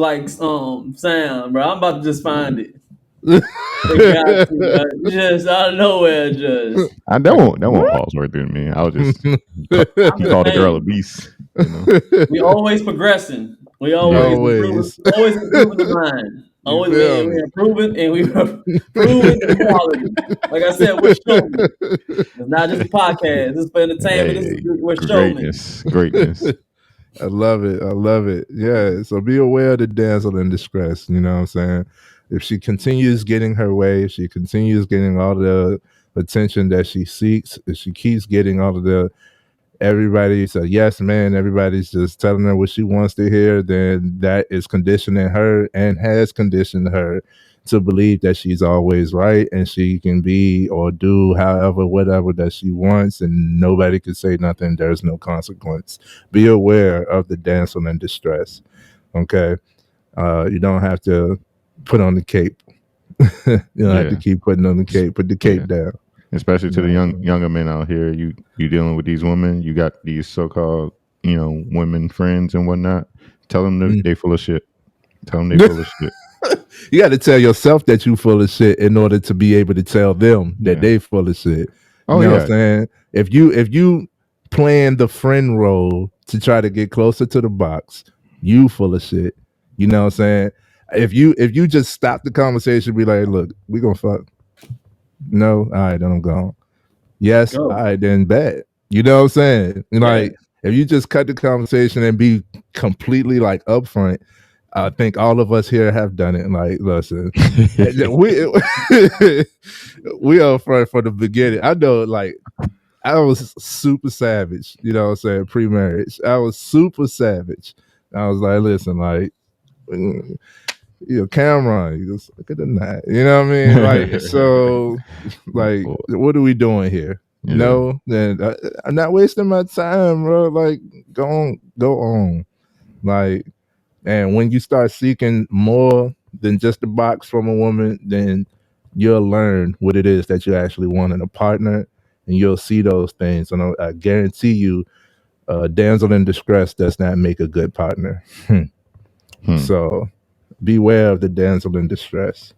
Speaker 1: sound, bro. I'm about to just find it. They got to, just out of nowhere, just.
Speaker 2: That won't pause right there to me. I was just call the girl a beast. You know?
Speaker 1: We always progressing. We always improving the mind. Always we improving and we improving the quality. Like I said, we're showmen. It's not just a podcast. This is for entertainment. We're showmen.
Speaker 2: Greatness.
Speaker 3: I love it. Yeah. So be aware of the damsel in distress. You know what I'm saying? If she continues getting her way, if she continues getting all the attention that she seeks, if she keeps getting all of the everybody's a yes man, everybody's just telling her what she wants to hear, then that is conditioning her and has conditioned her to believe that she's always right and she can be or do however, whatever that she wants, and nobody can say nothing. There's no consequence. Be aware of the damsel in distress. Okay. You don't have to put on the cape. You don't have to keep putting on the cape. Put the cape down.
Speaker 2: Especially to the younger men out here, you dealing with these women, you got these so-called, women friends and whatnot. Tell them they full of shit. Tell them they full of shit.
Speaker 3: You got to tell yourself that you full of shit in order to be able to tell them that they full of shit. You know what I'm saying? If you playing the friend role to try to get closer to the box, you full of shit. You know what I'm saying? If you just stop the conversation, be like, look, we gonna fuck. No, all right, then I'm gone. Yes, all right, then bad. You know what I'm saying? Like, if you just cut the conversation and be completely like upfront, I think all of us here have done it. Like, listen, we upfront from the beginning. I know, like, I was super savage. You know what I'm saying? Pre-marriage, I was super savage. I was like, listen, like, Cameron, you just look at the night. You know what I mean? Like, so, like, what are we doing here? No, then I'm not wasting my time, bro. Like, go on. Like, and when you start seeking more than just a box from a woman, then you'll learn what it is that you actually want in a partner, and you'll see those things. And I guarantee you, damsel in distress does not make a good partner. So beware of the damsel in distress.